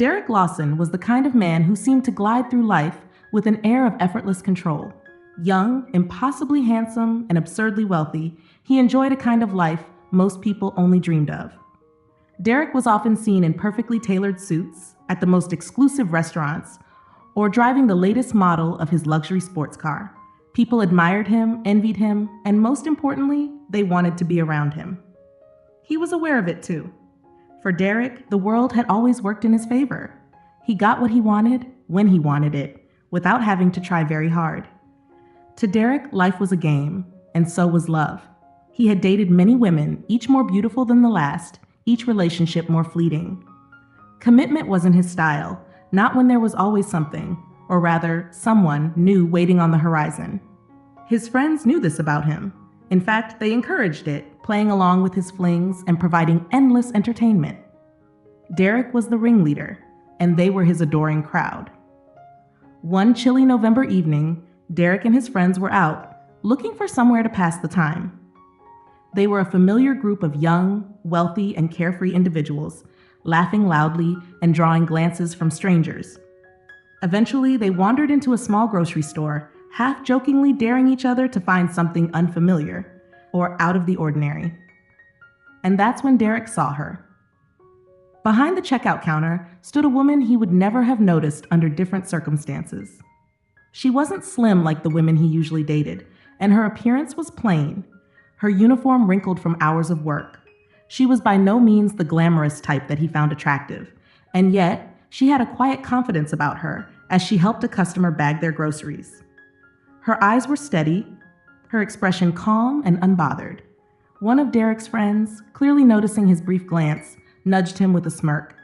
Derek Lawson was the kind of man who seemed to glide through life with an air of effortless control. Young, impossibly handsome, and absurdly wealthy, he enjoyed a kind of life most people only dreamed of. Derek was often seen in perfectly tailored suits, at the most exclusive restaurants, or driving the latest model of his luxury sports car. People admired him, envied him, and most importantly, they wanted to be around him. He was aware of it too. For Derek, the world had always worked in his favor. He got what he wanted, when he wanted it, without having to try very hard. To Derek, life was a game, and so was love. He had dated many women, each more beautiful than the last, each relationship more fleeting. Commitment wasn't his style, not when there was always something, or rather, someone new waiting on the horizon. His friends knew this about him. In fact, they encouraged it, playing along with his flings and providing endless entertainment. Derek was the ringleader, and they were his adoring crowd. One chilly November evening, Derek and his friends were out, looking for somewhere to pass the time. They were a familiar group of young, wealthy, and carefree individuals, laughing loudly and drawing glances from strangers. Eventually, they wandered into a small grocery store, half-jokingly daring each other to find something unfamiliar or out of the ordinary. And that's when Derek saw her. Behind the checkout counter stood a woman he would never have noticed under different circumstances. She wasn't slim like the women he usually dated, and her appearance was plain, her uniform wrinkled from hours of work. She was by no means the glamorous type that he found attractive, and yet she had a quiet confidence about her as she helped a customer bag their groceries. Her eyes were steady, her expression calm and unbothered. One of Derek's friends, clearly noticing his brief glance, nudged him with a smirk.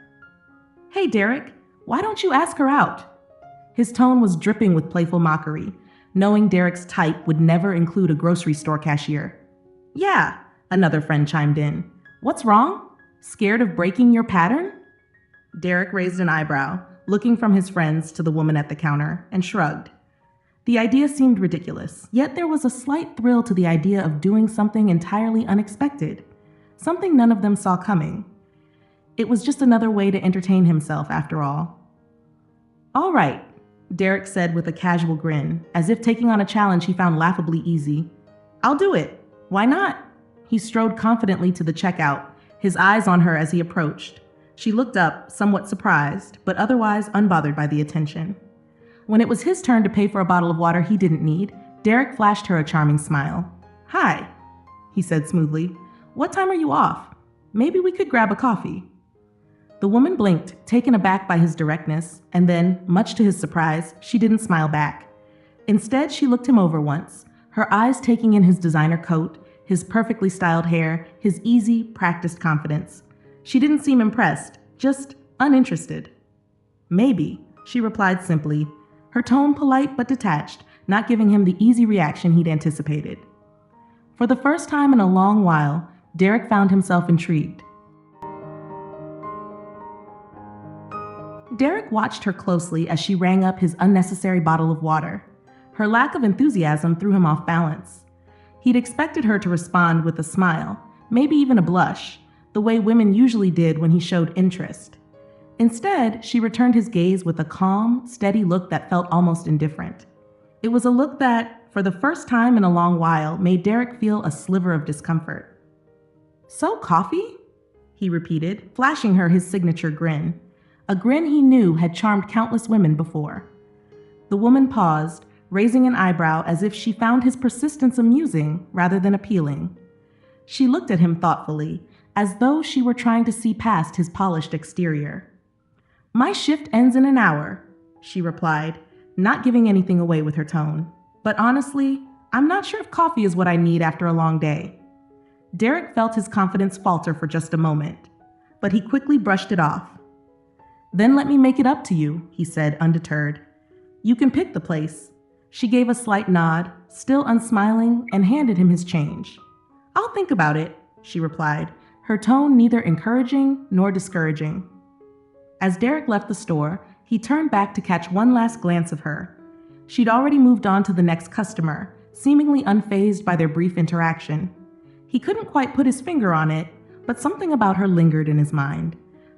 "Hey, Derek, why don't you ask her out?" His tone was dripping with playful mockery, knowing Derek's type would never include a grocery store cashier. "Yeah," another friend chimed in. "What's wrong? Scared of breaking your pattern?" Derek raised an eyebrow, looking from his friends to the woman at the counter, and shrugged. The idea seemed ridiculous, yet there was a slight thrill to the idea of doing something entirely unexpected, something none of them saw coming. It was just another way to entertain himself, after all. "All right," Derek said with a casual grin, as if taking on a challenge he found laughably easy. "I'll do it. Why not?" He strode confidently to the checkout, his eyes on her as he approached. She looked up, somewhat surprised, but otherwise unbothered by the attention. When it was his turn to pay for a bottle of water he didn't need, Derek flashed her a charming smile. "Hi," he said smoothly. "What time are you off? Maybe we could grab a coffee." The woman blinked, taken aback by his directness, and then, much to his surprise, she didn't smile back. Instead, she looked him over once, her eyes taking in his designer coat, his perfectly styled hair, his easy, practiced confidence. She didn't seem impressed, just uninterested. "Maybe," she replied simply, her tone polite but detached, not giving him the easy reaction he'd anticipated. For the first time in a long while, Derek found himself intrigued. Derek watched her closely as she rang up his unnecessary bottle of water. Her lack of enthusiasm threw him off balance. He'd expected her to respond with a smile, maybe even a blush, the way women usually did when he showed interest. Instead, she returned his gaze with a calm, steady look that felt almost indifferent. It was a look that, for the first time in a long while, made Derek feel a sliver of discomfort. "So, coffee?" he repeated, flashing her his signature grin. A grin he knew had charmed countless women before. The woman paused, raising an eyebrow as if she found his persistence amusing rather than appealing. She looked at him thoughtfully, as though she were trying to see past his polished exterior. "My shift ends in an hour," she replied, not giving anything away with her tone. "But honestly, I'm not sure if coffee is what I need after a long day." Derek felt his confidence falter for just a moment, but he quickly brushed it off. "Then let me make it up to you," he said, undeterred. "You can pick the place." She gave a slight nod, still unsmiling, and handed him his change. "I'll think about it," she replied, her tone neither encouraging nor discouraging. As Derek left the store, he turned back to catch one last glance of her. She'd already moved on to the next customer, seemingly unfazed by their brief interaction. He couldn't quite put his finger on it, but something about her lingered in his mind.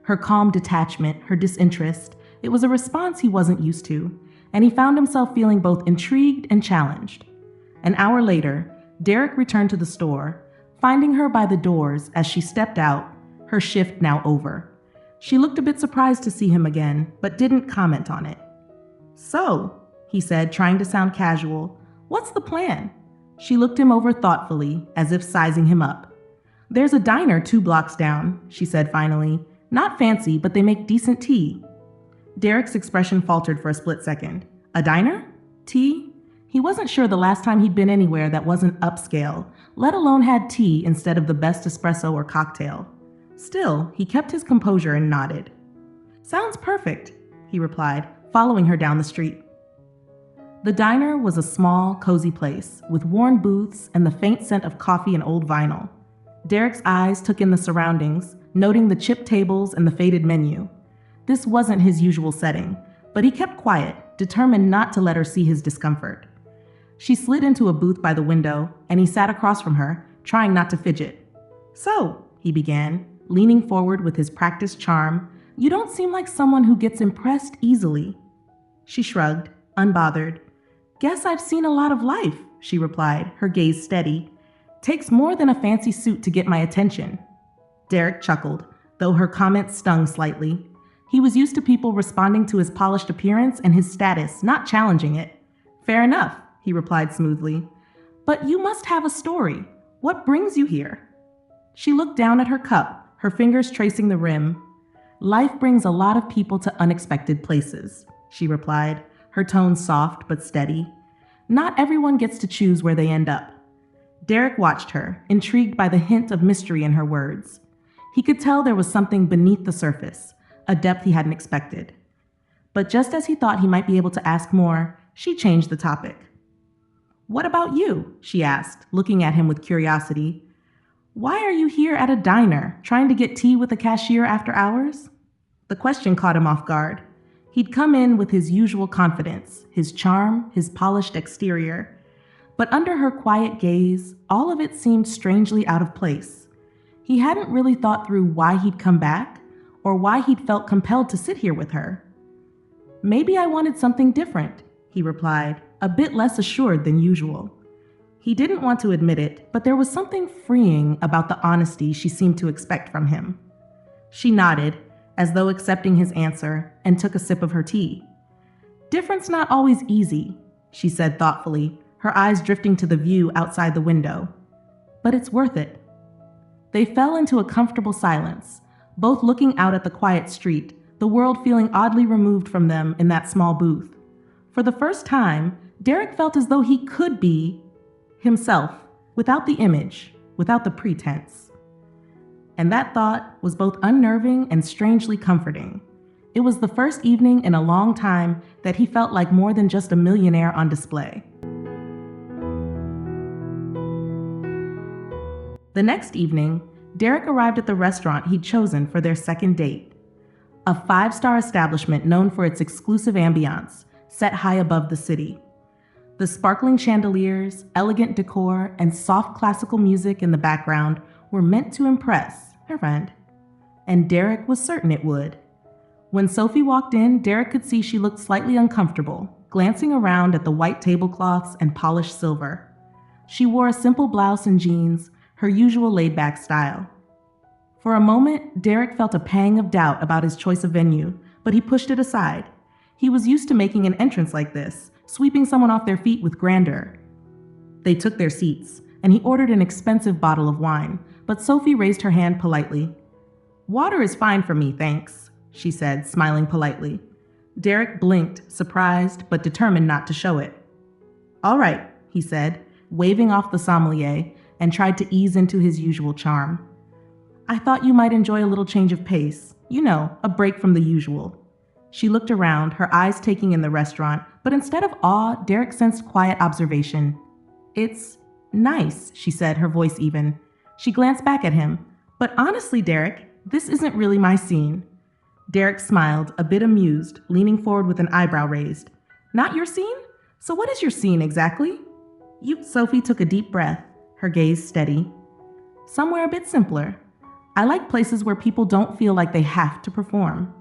Her calm detachment, her disinterest, it was a response he wasn't used to, and he found himself feeling both intrigued and challenged. An hour later, Derek returned to the store, finding her by the doors as she stepped out, her shift now over. She looked a bit surprised to see him again, but didn't comment on it. "So," he said, trying to sound casual, "what's the plan?" She looked him over thoughtfully, as if sizing him up. "There's a diner 2 blocks down," she said finally. "Not fancy, but they make decent tea." Derek's expression faltered for a split second. A diner? Tea? He wasn't sure the last time he'd been anywhere that wasn't upscale, let alone had tea instead of the best espresso or cocktail. Still, he kept his composure and nodded. "Sounds perfect," he replied, following her down the street. The diner was a small, cozy place, with worn booths and the faint scent of coffee and old vinyl. Derek's eyes took in the surroundings, noting the chipped tables and the faded menu. This wasn't his usual setting, but he kept quiet, determined not to let her see his discomfort. She slid into a booth by the window, and he sat across from her, trying not to fidget. "So," he began, leaning forward with his practiced charm, "you don't seem like someone who gets impressed easily." She shrugged, unbothered. "Guess I've seen a lot of life," she replied, her gaze steady. "Takes more than a fancy suit to get my attention." Derek chuckled, though her comment stung slightly. He was used to people responding to his polished appearance and his status, not challenging it. "Fair enough," he replied smoothly. "But you must have a story. What brings you here?" She looked down at her cup, her fingers tracing the rim. "Life brings a lot of people to unexpected places," she replied, her tone soft but steady. "Not everyone gets to choose where they end up." Derek watched her, intrigued by the hint of mystery in her words. He could tell there was something beneath the surface, a depth he hadn't expected. But just as he thought he might be able to ask more, she changed the topic. "What about you?" she asked, looking at him with curiosity. "Why are you here at a diner, trying to get tea with a cashier after hours?" The question caught him off guard. He'd come in with his usual confidence, his charm, his polished exterior. But under her quiet gaze, all of it seemed strangely out of place. He hadn't really thought through why he'd come back, or why he'd felt compelled to sit here with her. "Maybe I wanted something different," he replied, a bit less assured than usual. He didn't want to admit it, but there was something freeing about the honesty she seemed to expect from him. She nodded, as though accepting his answer, and took a sip of her tea. "Different's not always easy," she said thoughtfully, her eyes drifting to the view outside the window. "But it's worth it." They fell into a comfortable silence, both looking out at the quiet street, the world feeling oddly removed from them in that small booth. For the first time, Derek felt as though he could be himself, without the image, without the pretense. And that thought was both unnerving and strangely comforting. It was the first evening in a long time that he felt like more than just a millionaire on display. The next evening, Derek arrived at the restaurant he'd chosen for their second date. A 5-star establishment known for its exclusive ambiance, set high above the city. The sparkling chandeliers, elegant decor, and soft classical music in the background were meant to impress her friend. And Derek was certain it would. When Sophie walked in, Derek could see she looked slightly uncomfortable, glancing around at the white tablecloths and polished silver. She wore a simple blouse and jeans, her usual laid-back style. For a moment, Derek felt a pang of doubt about his choice of venue, but he pushed it aside. He was used to making an entrance like this, sweeping someone off their feet with grandeur. They took their seats, and he ordered an expensive bottle of wine, but Sophie raised her hand politely. "Water is fine for me, thanks," she said, smiling politely. Derek blinked, surprised, but determined not to show it. "All right," he said, waving off the sommelier, and tried to ease into his usual charm. "I thought you might enjoy a little change of pace. You know, a break from the usual." She looked around, her eyes taking in the restaurant, but instead of awe, Derek sensed quiet observation. "It's nice," she said, her voice even. She glanced back at him. "But honestly, Derek, this isn't really my scene." Derek smiled, a bit amused, leaning forward with an eyebrow raised. "Not your scene? So what is your scene exactly?" Sophie took a deep breath, her gaze steady. "Somewhere a bit simpler. I like places where people don't feel like they have to perform.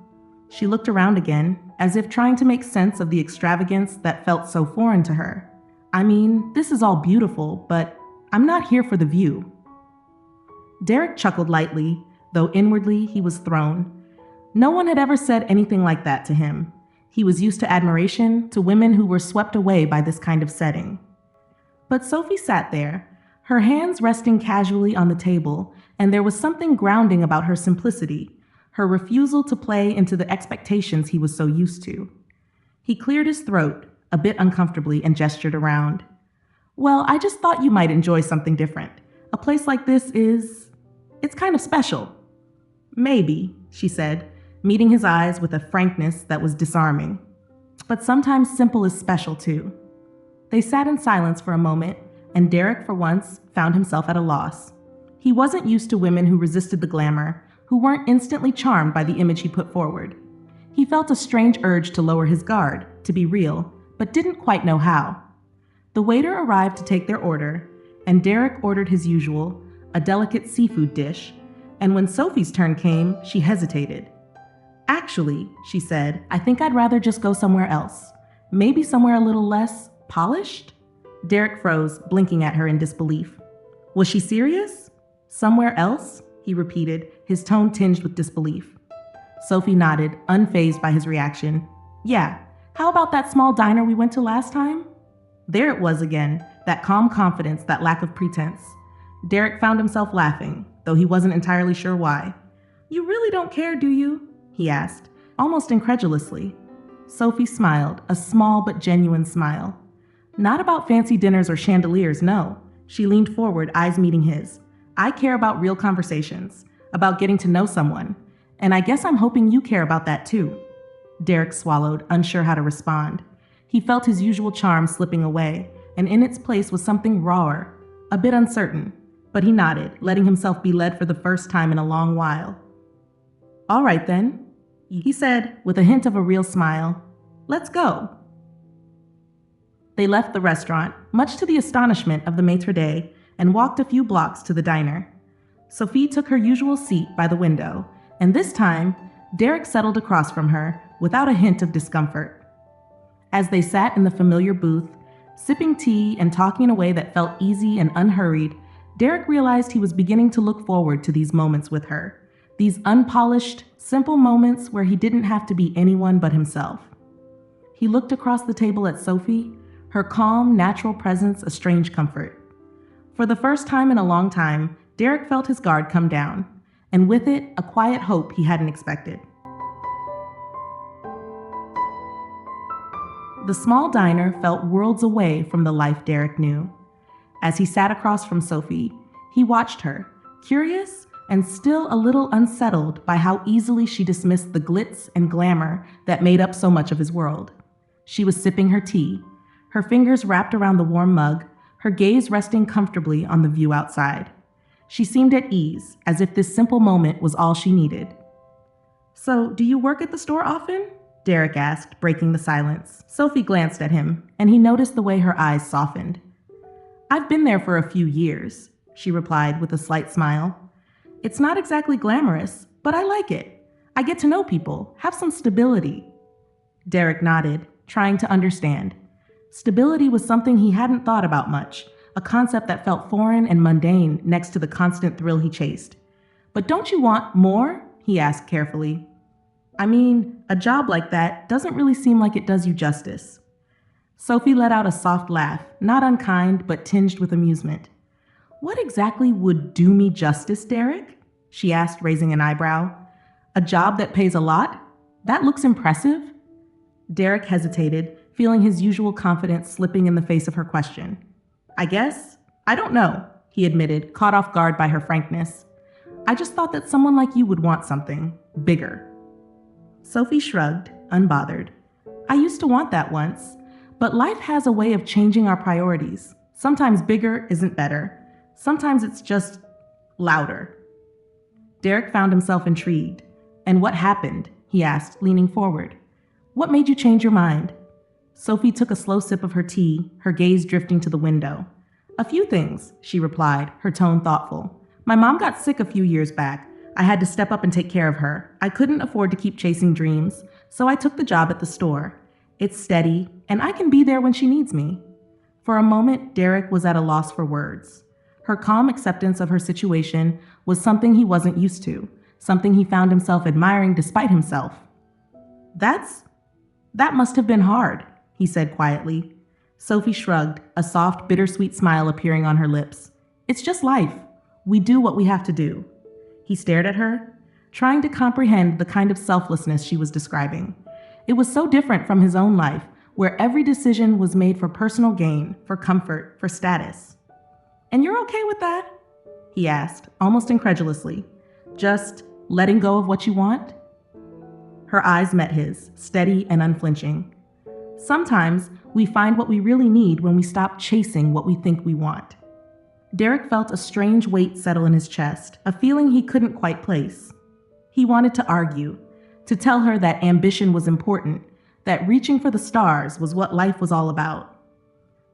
She looked around again, as if trying to make sense of the extravagance that felt so foreign to her. I mean, this is all beautiful, but I'm not here for the view. Derek chuckled lightly, though inwardly he was thrown. No one had ever said anything like that to him. He was used to admiration, to women who were swept away by this kind of setting. But Sophie sat there, her hands resting casually on the table, and there was something grounding about her simplicity, her refusal to play into the expectations he was so used to. He cleared his throat, a bit uncomfortably, and gestured around. Well, I just thought you might enjoy something different. A place like this it's kind of special. Maybe, she said, meeting his eyes with a frankness that was disarming. But sometimes simple is special too. They sat in silence for a moment, and Derek, for once, found himself at a loss. He wasn't used to women who resisted the glamour, who weren't instantly charmed by the image he put forward. He felt a strange urge to lower his guard, to be real, but didn't quite know how. The waiter arrived to take their order, and Derek ordered his usual, a delicate seafood dish, and when Sophie's turn came, she hesitated. Actually, she said, I think I'd rather just go somewhere else. Maybe somewhere a little less polished? Derek froze, blinking at her in disbelief. Was she serious? Somewhere else? He repeated, his tone tinged with disbelief. Sophie nodded, unfazed by his reaction. Yeah, how about that small diner we went to last time? There it was again, that calm confidence, that lack of pretense. Derek found himself laughing, though he wasn't entirely sure why. You really don't care, do you? He asked, almost incredulously. Sophie smiled, a small but genuine smile. Not about fancy dinners or chandeliers, no. She leaned forward, eyes meeting his. I care about real conversations, about getting to know someone, and I guess I'm hoping you care about that too. Derek swallowed, unsure how to respond. He felt his usual charm slipping away, and in its place was something rawer, a bit uncertain, but he nodded, letting himself be led for the first time in a long while. All right then, he said, with a hint of a real smile. Let's go. They left the restaurant, much to the astonishment of the maitre d', and walked a few blocks to the diner. Sophie took her usual seat by the window, and this time, Derek settled across from her without a hint of discomfort. As they sat in the familiar booth, sipping tea and talking in a way that felt easy and unhurried, Derek realized he was beginning to look forward to these moments with her, these unpolished, simple moments where he didn't have to be anyone but himself. He looked across the table at Sophie, her calm, natural presence a strange comfort. For the first time in a long time, Derek felt his guard come down, and with it, a quiet hope he hadn't expected. The small diner felt worlds away from the life Derek knew. As he sat across from Sophie, he watched her, curious and still a little unsettled by how easily she dismissed the glitz and glamour that made up so much of his world. She was sipping her tea, her fingers wrapped around the warm mug, her gaze resting comfortably on the view outside. She seemed at ease, as if this simple moment was all she needed. So, do you work at the store often? Derek asked, breaking the silence. Sophie glanced at him, and he noticed the way her eyes softened. I've been there for a few years, she replied with a slight smile. It's not exactly glamorous, but I like it. I get to know people, have some stability. Derek nodded, trying to understand. Stability was something he hadn't thought about much, a concept that felt foreign and mundane next to the constant thrill he chased. But don't you want more? He asked carefully. I mean, a job like that doesn't really seem like it does you justice. Sophie let out a soft laugh, not unkind, but tinged with amusement. What exactly would do me justice, Derek? She asked, raising an eyebrow. A job that pays a lot? That looks impressive. Derek hesitated, feeling his usual confidence slipping in the face of her question. I guess. I don't know, he admitted, caught off guard by her frankness. I just thought that someone like you would want something bigger. Sophie shrugged, unbothered. I used to want that once, but life has a way of changing our priorities. Sometimes bigger isn't better. Sometimes it's just louder. Derek found himself intrigued. And what happened? He asked, leaning forward. What made you change your mind? Sophie took a slow sip of her tea, her gaze drifting to the window. A few things, she replied, her tone thoughtful. My mom got sick a few years back. I had to step up and take care of her. I couldn't afford to keep chasing dreams, so I took the job at the store. It's steady, and I can be there when she needs me." For a moment, Derek was at a loss for words. Her calm acceptance of her situation was something he wasn't used to, something he found himself admiring despite himself. That must have been hard," he said quietly. Sophie shrugged, a soft, bittersweet smile appearing on her lips. "It's just life. We do what we have to do." He stared at her, trying to comprehend the kind of selflessness she was describing. It was so different from his own life, where every decision was made for personal gain, for comfort, for status. "And you're okay with that?" he asked, almost incredulously. "Just letting go of what you want?" Her eyes met his, steady and unflinching. Sometimes we find what we really need when we stop chasing what we think we want. Derek felt a strange weight settle in his chest, a feeling he couldn't quite place. He wanted to argue, to tell her that ambition was important, that reaching for the stars was what life was all about.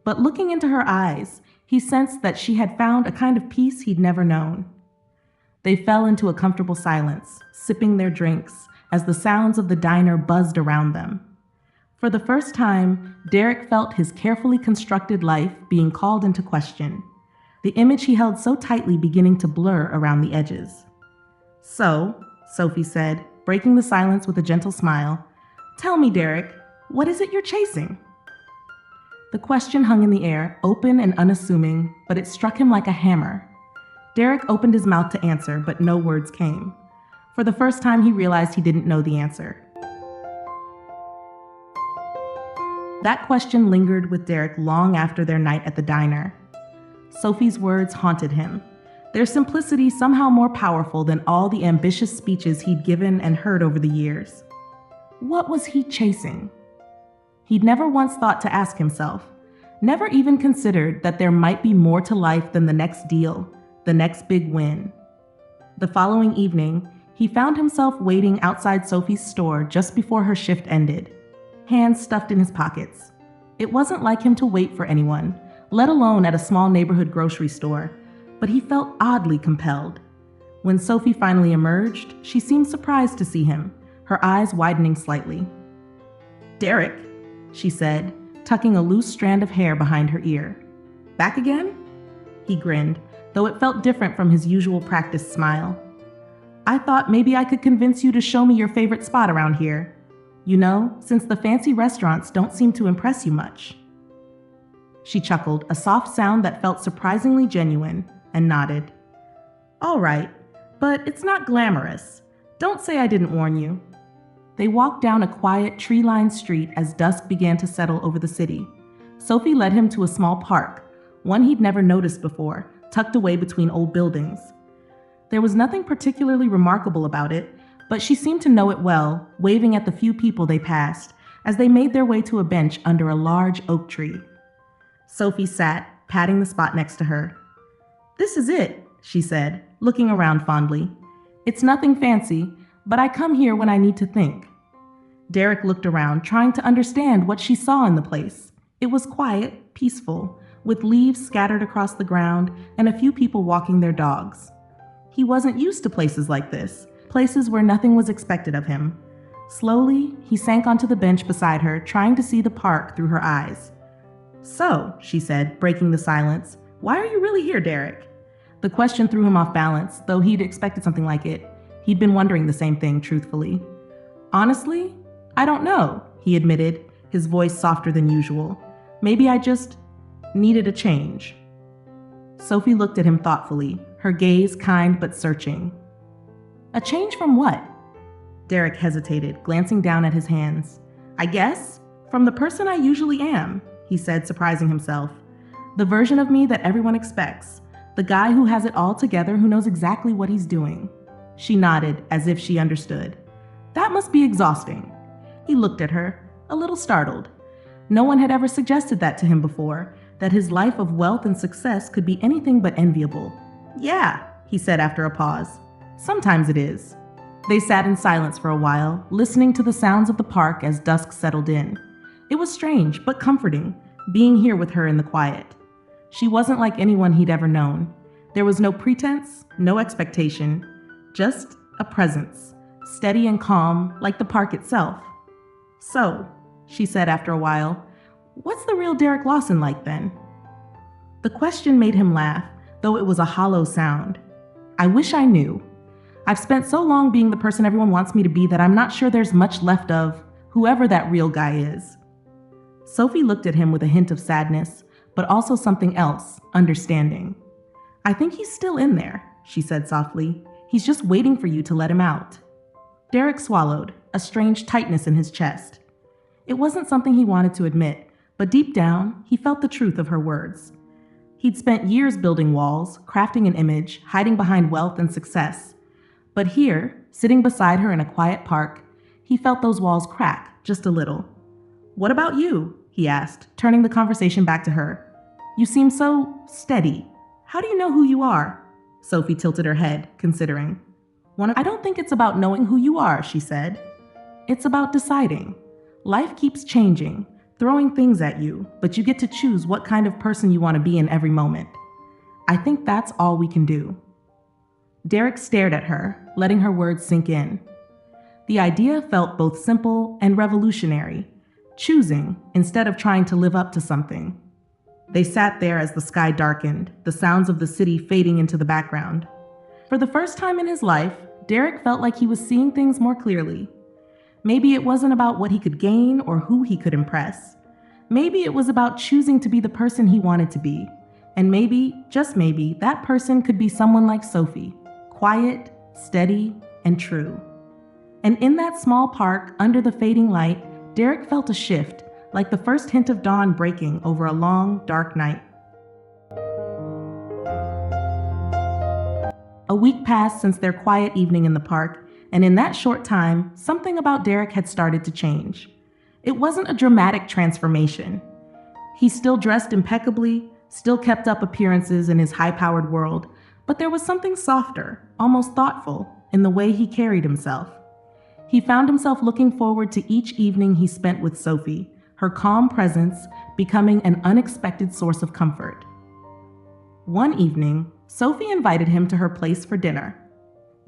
But looking into her eyes, he sensed that she had found a kind of peace he'd never known. They fell into a comfortable silence, sipping their drinks, as the sounds of the diner buzzed around them. For the first time, Derek felt his carefully constructed life being called into question, the image he held so tightly beginning to blur around the edges. "So," Sophie said, breaking the silence with a gentle smile, "tell me, Derek, what is it you're chasing?" The question hung in the air, open and unassuming, but it struck him like a hammer. Derek opened his mouth to answer, but no words came. For the first time, he realized he didn't know the answer. That question lingered with Derek long after their night at the diner. Sophie's words haunted him, their simplicity somehow more powerful than all the ambitious speeches he'd given and heard over the years. What was he chasing? He'd never once thought to ask himself, never even considered that there might be more to life than the next deal, the next big win. The following evening, he found himself waiting outside Sophie's store just before her shift ended, hands stuffed in his pockets. It wasn't like him to wait for anyone, let alone at a small neighborhood grocery store, but he felt oddly compelled. When Sophie finally emerged, she seemed surprised to see him, her eyes widening slightly. "Derek," she said, tucking a loose strand of hair behind her ear. "Back again?" He grinned, though it felt different from his usual practiced smile. "I thought maybe I could convince you to show me your favorite spot around here. You know, since the fancy restaurants don't seem to impress you much." She chuckled, a soft sound that felt surprisingly genuine, and nodded. "All right, but it's not glamorous. Don't say I didn't warn you." They walked down a quiet, tree-lined street as dusk began to settle over the city. Sophie led him to a small park, one he'd never noticed before, tucked away between old buildings. There was nothing particularly remarkable about it, but she seemed to know it well, waving at the few people they passed as they made their way to a bench under a large oak tree. Sophie sat, patting the spot next to her. "This is it," she said, looking around fondly. "It's nothing fancy, but I come here when I need to think." Derek looked around, trying to understand what she saw in the place. It was quiet, peaceful, with leaves scattered across the ground and a few people walking their dogs. He wasn't used to places like this, places where nothing was expected of him. Slowly, he sank onto the bench beside her, trying to see the park through her eyes. "So," she said, breaking the silence, "why are you really here, Derek?" The question threw him off balance, though he'd expected something like it. He'd been wondering the same thing, truthfully. "Honestly, I don't know," he admitted, his voice softer than usual. "Maybe I just needed a change." Sophie looked at him thoughtfully, her gaze kind but searching. "A change from what?" Derek hesitated, glancing down at his hands. "I guess, from the person I usually am," he said, surprising himself. "The version of me that everyone expects. The guy who has it all together, who knows exactly what he's doing." She nodded, as if she understood. "That must be exhausting." He looked at her, a little startled. No one had ever suggested that to him before, that his life of wealth and success could be anything but enviable. "Yeah," he said after a pause. "Sometimes it is." They sat in silence for a while, listening to the sounds of the park as dusk settled in. It was strange, but comforting, being here with her in the quiet. She wasn't like anyone he'd ever known. There was no pretense, no expectation, just a presence, steady and calm like the park itself. "So," she said after a while, "what's the real Derek Lawson like then?" The question made him laugh, though it was a hollow sound. "I wish I knew. I've spent so long being the person everyone wants me to be that I'm not sure there's much left of whoever that real guy is." Sophie looked at him with a hint of sadness, but also something else, understanding. "I think he's still in there," she said softly. "He's just waiting for you to let him out." Derek swallowed, a strange tightness in his chest. It wasn't something he wanted to admit, but deep down, he felt the truth of her words. He'd spent years building walls, crafting an image, hiding behind wealth and success. But here, sitting beside her in a quiet park, he felt those walls crack just a little. "What about you?" he asked, turning the conversation back to her. "You seem so steady. How do you know who you are?" Sophie tilted her head, considering. "I don't think it's about knowing who you are," she said. "It's about deciding. Life keeps changing, throwing things at you, but you get to choose what kind of person you want to be in every moment. I think that's all we can do." Derek stared at her, letting her words sink in. The idea felt both simple and revolutionary, choosing instead of trying to live up to something. They sat there as the sky darkened, the sounds of the city fading into the background. For the first time in his life, Derek felt like he was seeing things more clearly. Maybe it wasn't about what he could gain or who he could impress. Maybe it was about choosing to be the person he wanted to be. And maybe, just maybe, that person could be someone like Sophie, quiet, steady, and true. And in that small park, under the fading light, Derek felt a shift, like the first hint of dawn breaking over a long, dark night. A week passed since their quiet evening in the park, and in that short time, something about Derek had started to change. It wasn't a dramatic transformation. He still dressed impeccably, still kept up appearances in his high-powered world, but there was something softer, almost thoughtful, in the way he carried himself. He found himself looking forward to each evening he spent with Sophie, her calm presence becoming an unexpected source of comfort. One evening, Sophie invited him to her place for dinner.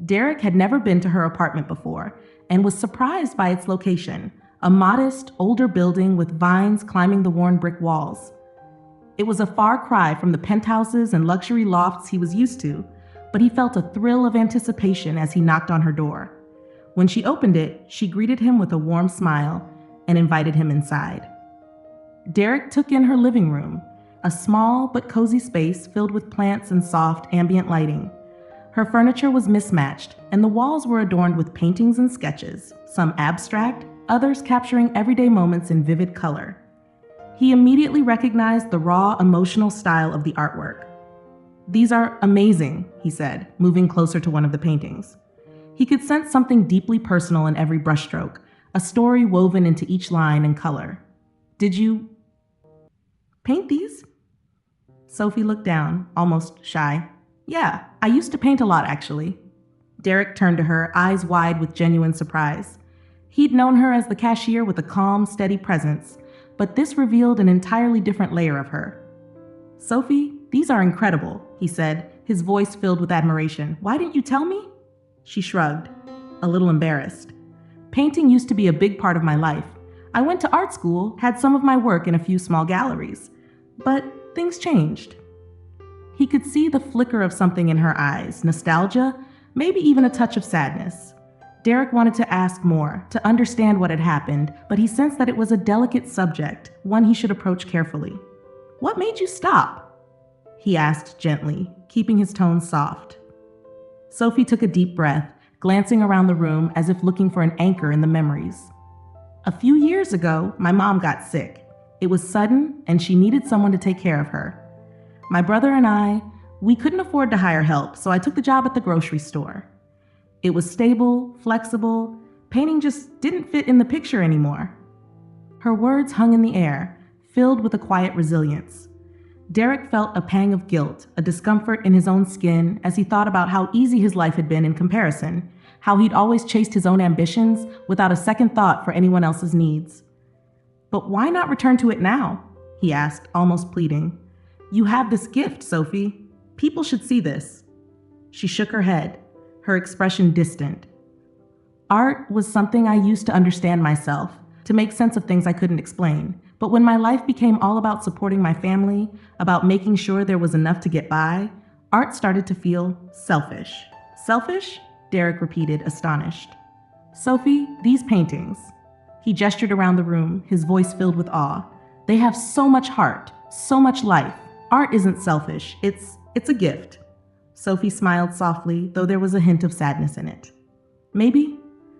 Derek had never been to her apartment before and was surprised by its location, a modest, older building with vines climbing the worn brick walls. It was a far cry from the penthouses and luxury lofts he was used to, but he felt a thrill of anticipation as he knocked on her door. When she opened it, she greeted him with a warm smile and invited him inside. Derek took in her living room, a small but cozy space filled with plants and soft, ambient lighting. Her furniture was mismatched, and the walls were adorned with paintings and sketches, some abstract, others capturing everyday moments in vivid color. He immediately recognized the raw, emotional style of the artwork. "These are amazing," he said, moving closer to one of the paintings. He could sense something deeply personal in every brushstroke, a story woven into each line and color. "Did you paint these?" Sophie looked down, almost shy. "Yeah, I used to paint a lot, actually." Derek turned to her, eyes wide with genuine surprise. He'd known her as the cashier with a calm, steady presence, but this revealed an entirely different layer of her. "Sophie, these are incredible," he said, his voice filled with admiration. "Why didn't you tell me?" She shrugged, a little embarrassed. "Painting used to be a big part of my life. I went to art school, had some of my work in a few small galleries. But things changed." He could see the flicker of something in her eyes, nostalgia, maybe even a touch of sadness. Derek wanted to ask more, to understand what had happened, but he sensed that it was a delicate subject, one he should approach carefully. "What made you stop?" he asked gently, keeping his tone soft. Sophie took a deep breath, glancing around the room as if looking for an anchor in the memories. "A few years ago, my mom got sick. It was sudden, and she needed someone to take care of her. My brother and we couldn't afford to hire help, so I took the job at the grocery store. It was stable, flexible. Painting just didn't fit in the picture anymore." Her words hung in the air, filled with a quiet resilience. Derek felt a pang of guilt, a discomfort in his own skin as he thought about how easy his life had been in comparison, how he'd always chased his own ambitions without a second thought for anyone else's needs. "But why not return to it now?" he asked, almost pleading. "You have this gift, Sophie. People should see this." She shook her head. her expression distant. Art was something I used to understand myself, to make sense of things I couldn't explain. But when my life became all about supporting my family, about making sure there was enough to get by, art started to feel selfish. Selfish? Derek repeated, astonished. Sophie, these paintings. He gestured around the room, his voice filled with awe. They have so much heart, so much life. Art isn't selfish, it's a gift. Sophie smiled softly, though there was a hint of sadness in it. Maybe,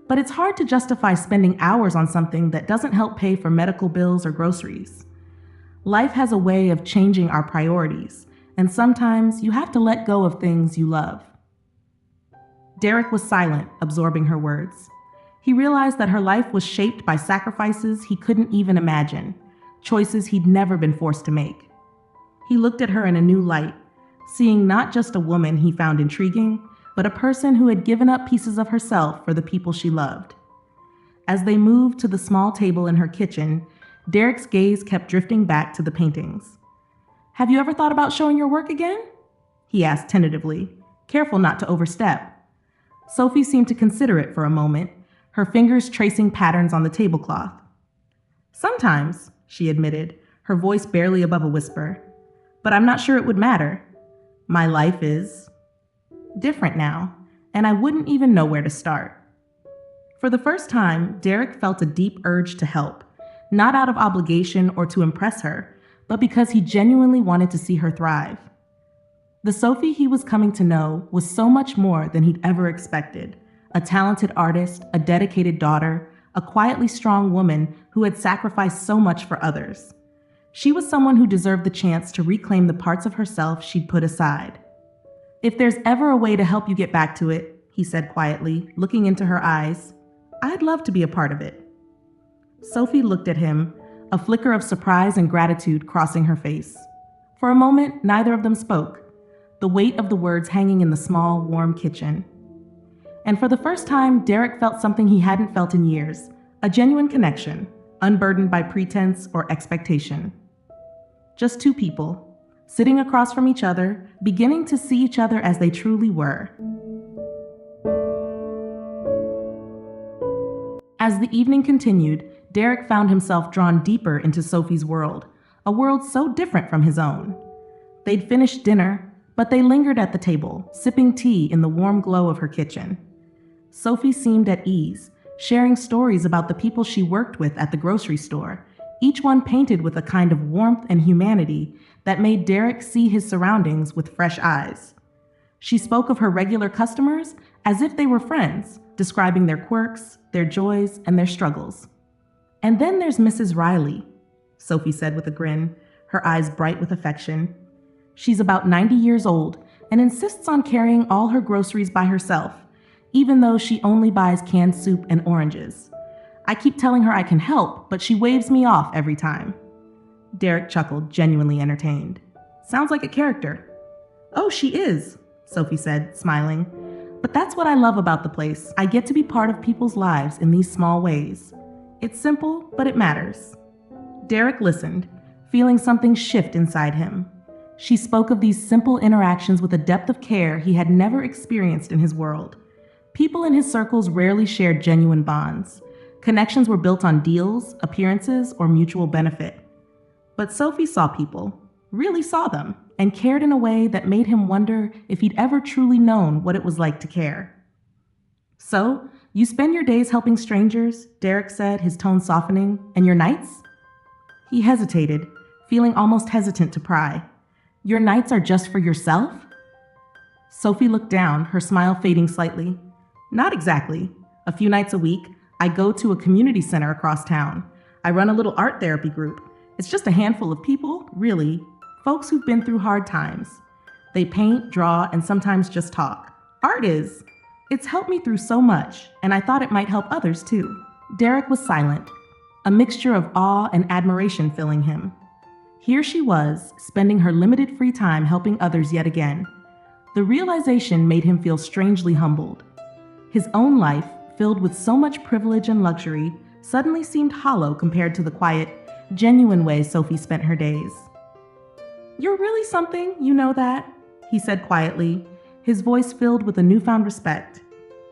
but it's hard to justify spending hours on something that doesn't help pay for medical bills or groceries. Life has a way of changing our priorities, and sometimes you have to let go of things you love. Derek was silent, absorbing her words. He realized that her life was shaped by sacrifices he couldn't even imagine, choices he'd never been forced to make. He looked at her in a new light, seeing not just a woman he found intriguing, but a person who had given up pieces of herself for the people she loved. As they moved to the small table in her kitchen, Derek's gaze kept drifting back to the paintings. "Have you ever thought about showing your work again?" he asked tentatively, careful not to overstep. Sophie seemed to consider it for a moment, her fingers tracing patterns on the tablecloth. "Sometimes," she admitted, her voice barely above a whisper. "But I'm not sure it would matter. My life is different now, and I wouldn't even know where to start." For the first time, Derek felt a deep urge to help, not out of obligation or to impress her, but because he genuinely wanted to see her thrive. The Sophie he was coming to know was so much more than he'd ever expected. A talented artist, a dedicated daughter, a quietly strong woman who had sacrificed so much for others. She was someone who deserved the chance to reclaim the parts of herself she'd put aside. "If there's ever a way to help you get back to it," he said quietly, looking into her eyes, "I'd love to be a part of it." Sophie looked at him, a flicker of surprise and gratitude crossing her face. For a moment, neither of them spoke, the weight of the words hanging in the small, warm kitchen. And for the first time, Derek felt something he hadn't felt in years, a genuine connection, unburdened by pretense or expectation. Just two people, sitting across from each other, beginning to see each other as they truly were. As the evening continued, Derek found himself drawn deeper into Sophie's world, a world so different from his own. They'd finished dinner, but they lingered at the table, sipping tea in the warm glow of her kitchen. Sophie seemed at ease, sharing stories about the people she worked with at the grocery store, each one painted with a kind of warmth and humanity that made Derek see his surroundings with fresh eyes. She spoke of her regular customers as if they were friends, describing their quirks, their joys, and their struggles. "And then there's Mrs. Riley," Sophie said with a grin, her eyes bright with affection. "She's about 90 years old and insists on carrying all her groceries by herself, even though she only buys canned soup and oranges. I keep telling her I can help, but she waves me off every time." Derek chuckled, genuinely entertained. "Sounds like a character." "Oh, she is," Sophie said, smiling. "But that's what I love about the place. I get to be part of people's lives in these small ways. It's simple, but it matters." Derek listened, feeling something shift inside him. She spoke of these simple interactions with a depth of care he had never experienced in his world. People in his circles rarely shared genuine bonds. Connections were built on deals, appearances, or mutual benefit. But Sophie saw people, really saw them, and cared in a way that made him wonder if he'd ever truly known what it was like to care. "So, you spend your days helping strangers," Derek said, his tone softening, "and your nights?" He hesitated, feeling almost hesitant to pry. "Your nights are just for yourself?" Sophie looked down, her smile fading slightly. "Not exactly. A few nights a week, I go to a community center across town. I run a little art therapy group. It's just a handful of people, really. Folks who've been through hard times. They paint, draw, and sometimes just talk. It's helped me through so much, and I thought it might help others too." Derek was silent, a mixture of awe and admiration filling him. Here she was, spending her limited free time helping others yet again. The realization made him feel strangely humbled. His own life, filled with so much privilege and luxury, suddenly seemed hollow compared to the quiet, genuine way Sophie spent her days. "You're really something, you know that," he said quietly, his voice filled with a newfound respect.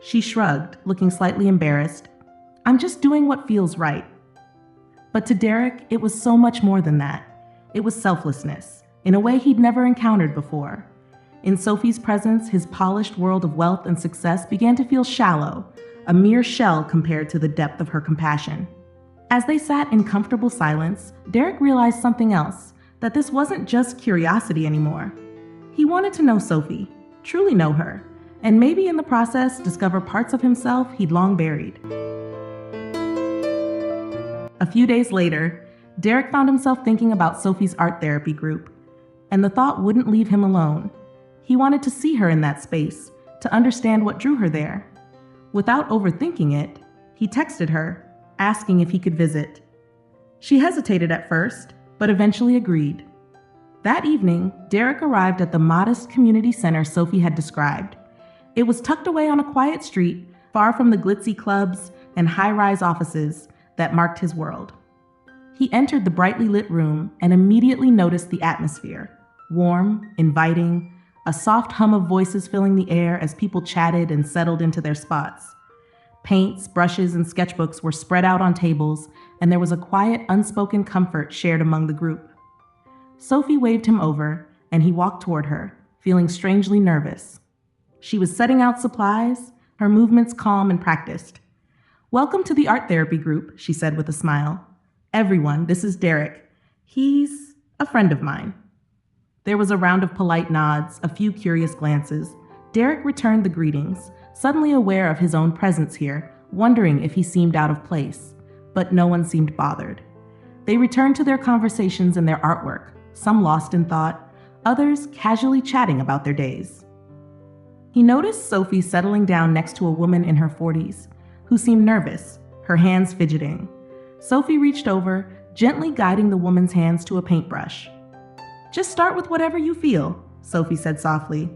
She shrugged, looking slightly embarrassed. "I'm just doing what feels right." But to Derek, it was so much more than that. It was selflessness, in a way he'd never encountered before. In Sophie's presence, his polished world of wealth and success began to feel shallow, a mere shell compared to the depth of her compassion. As they sat in comfortable silence, Derek realized something else, that this wasn't just curiosity anymore. He wanted to know Sophie, truly know her, and maybe in the process discover parts of himself he'd long buried. A few days later, Derek found himself thinking about Sophie's art therapy group, and the thought wouldn't leave him alone. He wanted to see her in that space, to understand what drew her there. Without overthinking it, he texted her, asking if he could visit. She hesitated at first, but eventually agreed. That evening, Derek arrived at the modest community center Sophie had described. It was tucked away on a quiet street, far from the glitzy clubs and high-rise offices that marked his world. He entered the brightly lit room and immediately noticed the atmosphere. Warm, inviting, a soft hum of voices filling the air as people chatted and settled into their spots. Paints, brushes, and sketchbooks were spread out on tables, and there was a quiet, unspoken comfort shared among the group. Sophie waved him over, and he walked toward her, feeling strangely nervous. She was setting out supplies, her movements calm and practiced. "Welcome to the art therapy group," she said with a smile. "Everyone, this is Derek. He's a friend of mine." There was a round of polite nods, a few curious glances. Derek returned the greetings, suddenly aware of his own presence here, wondering if he seemed out of place. But no one seemed bothered. They returned to their conversations and their artwork, some lost in thought, others casually chatting about their days. He noticed Sophie settling down next to a woman in her 40s, who seemed nervous, her hands fidgeting. Sophie reached over, gently guiding the woman's hands to a paintbrush. "Just start with whatever you feel," Sophie said softly.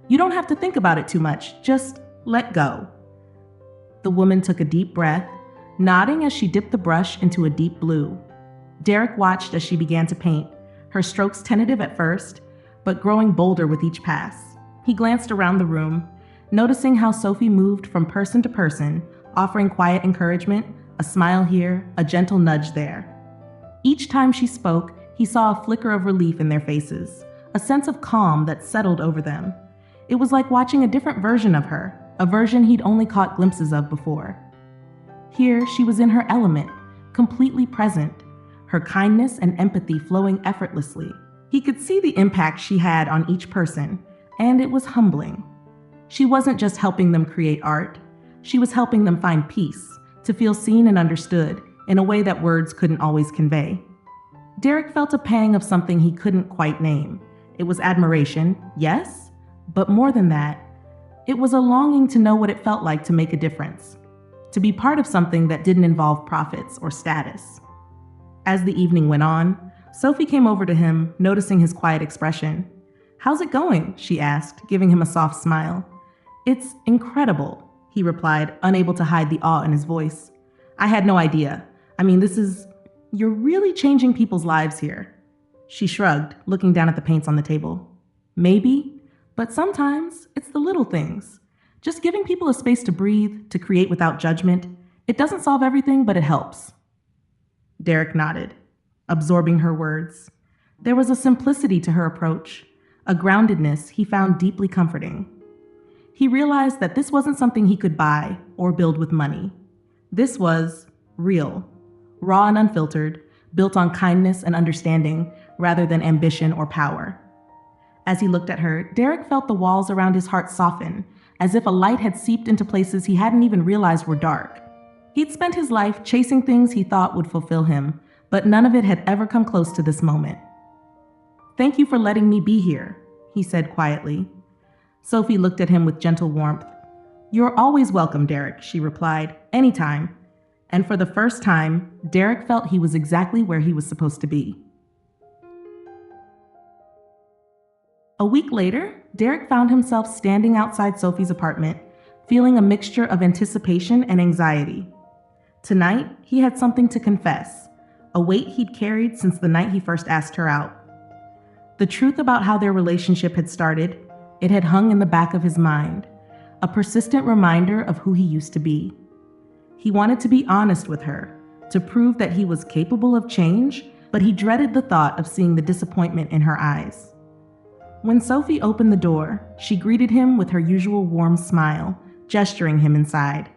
"You don't have to think about it too much, just let go." The woman took a deep breath, nodding as she dipped the brush into a deep blue. Derek watched as she began to paint, her strokes tentative at first, but growing bolder with each pass. He glanced around the room, noticing how Sophie moved from person to person, offering quiet encouragement, a smile here, a gentle nudge there. Each time she spoke, he saw a flicker of relief in their faces, a sense of calm that settled over them. It was like watching a different version of her, a version he'd only caught glimpses of before. Here, she was in her element, completely present, her kindness and empathy flowing effortlessly. He could see the impact she had on each person, and it was humbling. She wasn't just helping them create art, she was helping them find peace, to feel seen and understood in a way that words couldn't always convey. Derek felt a pang of something he couldn't quite name. It was admiration, yes, but more than that, it was a longing to know what it felt like to make a difference, to be part of something that didn't involve profits or status. As the evening went on, Sophie came over to him, noticing his quiet expression. "How's it going?" she asked, giving him a soft smile. "It's incredible," he replied, unable to hide the awe in his voice. "I had no idea. You're really changing people's lives here." She shrugged, looking down at the paints on the table. "Maybe, but sometimes it's the little things. Just giving people a space to breathe, to create without judgment. It doesn't solve everything, but it helps." Derek nodded, absorbing her words. There was a simplicity to her approach, a groundedness he found deeply comforting. He realized that this wasn't something he could buy or build with money. This was real, raw and unfiltered, built on kindness and understanding rather than ambition or power. As he looked at her, Derek felt the walls around his heart soften, as if a light had seeped into places he hadn't even realized were dark. He'd spent his life chasing things he thought would fulfill him, but none of it had ever come close to this moment. "Thank you for letting me be here," he said quietly. Sophie looked at him with gentle warmth. "You're always welcome, Derek," she replied, "anytime." And for the first time, Derek felt he was exactly where he was supposed to be. A week later, Derek found himself standing outside Sophie's apartment, feeling a mixture of anticipation and anxiety. Tonight, he had something to confess, a weight he'd carried since the night he first asked her out. The truth about how their relationship had started, It had hung in the back of his mind, a persistent reminder of who he used to be. He wanted to be honest with her, to prove that he was capable of change, but he dreaded the thought of seeing the disappointment in her eyes. When Sophie opened the door, she greeted him with her usual warm smile, gesturing him inside.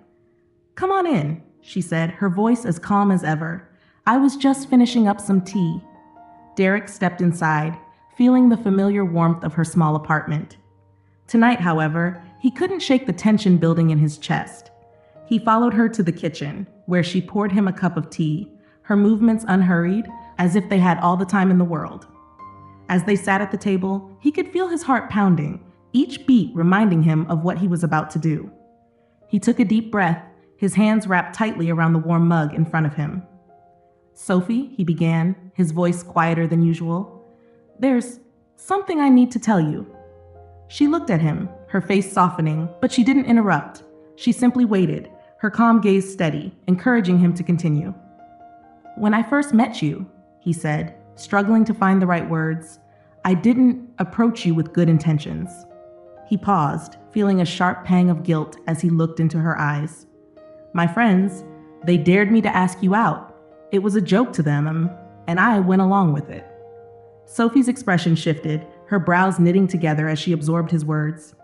"Come on in," she said, her voice as calm as ever. "I was just finishing up some tea." Derek stepped inside, feeling the familiar warmth of her small apartment. Tonight, however, he couldn't shake the tension building in his chest. He followed her to the kitchen, where she poured him a cup of tea, her movements unhurried, as if they had all the time in the world. As they sat at the table, he could feel his heart pounding, each beat reminding him of what he was about to do. He took a deep breath, his hands wrapped tightly around the warm mug in front of him. "Sophie," he began, his voice quieter than usual, "there's something I need to tell you." She looked at him, her face softening, but she didn't interrupt. She simply waited, her calm gaze steady, encouraging him to continue. "When I first met you," he said, struggling to find the right words, "I didn't approach you with good intentions." He paused, feeling a sharp pang of guilt as he looked into her eyes. "My friends, they dared me to ask you out. It was a joke to them, and I went along with it." Sophie's expression shifted, her brows knitting together as she absorbed his words.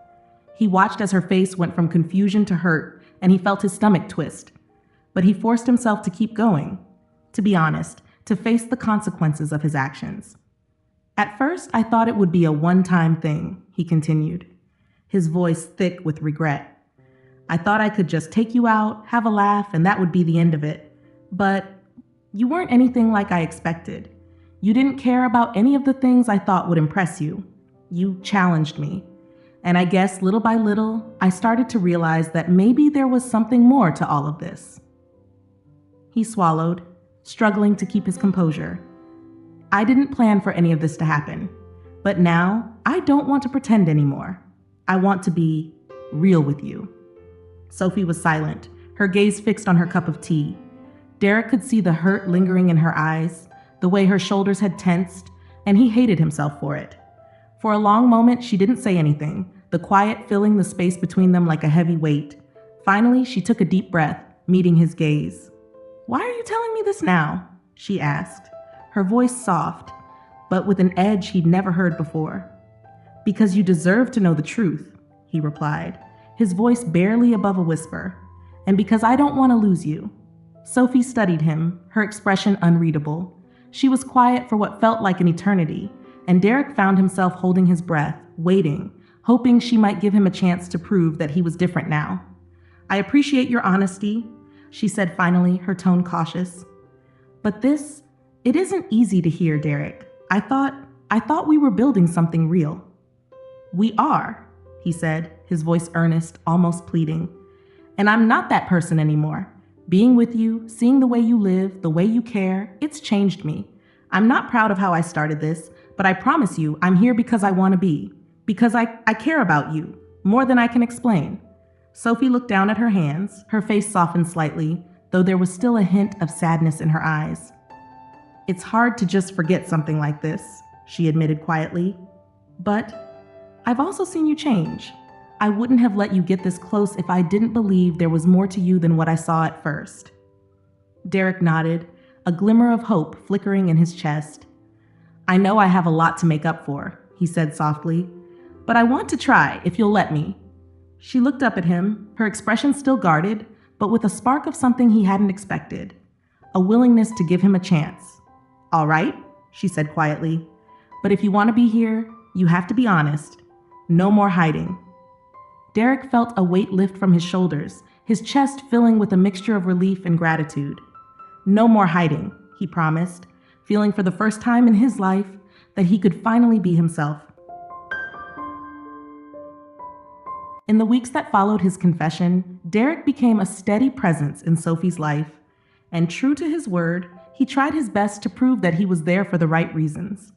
He watched as her face went from confusion to hurt, and he felt his stomach twist. But he forced himself to keep going. To be honest, to face the consequences of his actions. "At first, I thought it would be a one-time thing," he continued, his voice thick with regret. "I thought I could just take you out, have a laugh, and that would be the end of it. But you weren't anything like I expected. You didn't care about any of the things I thought would impress you. You challenged me. And I guess little by little, I started to realize that maybe there was something more to all of this." He swallowed, struggling to keep his composure. "I didn't plan for any of this to happen, but now I don't want to pretend anymore. I want to be real with you." Sophie was silent, her gaze fixed on her cup of tea. Derek could see the hurt lingering in her eyes, the way her shoulders had tensed, and he hated himself for it. For a long moment, she didn't say anything, the quiet filling the space between them like a heavy weight. Finally, she took a deep breath, meeting his gaze. "Why are you telling me this now?" she asked, her voice soft, but with an edge he'd never heard before. "Because you deserve to know the truth," he replied, his voice barely above a whisper. "And because I don't want to lose you." Sophie studied him, her expression unreadable. She was quiet for what felt like an eternity, and Derek found himself holding his breath, waiting, hoping she might give him a chance to prove that he was different now. "I appreciate your honesty," she said finally, her tone cautious. "But it isn't easy to hear, Derek. I thought we were building something real." "We are," he said, his voice earnest, almost pleading. "And I'm not that person anymore. Being with you, seeing the way you live, the way you care, it's changed me. I'm not proud of how I started this, but I promise you I'm here because I want to be. Because I care about you, more than I can explain." Sophie looked down at her hands, her face softened slightly, though there was still a hint of sadness in her eyes. "It's hard to just forget something like this," she admitted quietly. "But I've also seen you change. I wouldn't have let you get this close if I didn't believe there was more to you than what I saw at first." Derek nodded, a glimmer of hope flickering in his chest. "I know I have a lot to make up for," he said softly, "but I want to try if you'll let me." She looked up at him, her expression still guarded, but with a spark of something he hadn't expected, a willingness to give him a chance. "All right," she said quietly, "but if you want to be here, you have to be honest. No more hiding." Derek felt a weight lift from his shoulders, his chest filling with a mixture of relief and gratitude. "No more hiding," he promised, feeling for the first time in his life that he could finally be himself. In the weeks that followed his confession, Derek became a steady presence in Sophie's life, and true to his word, he tried his best to prove that he was there for the right reasons.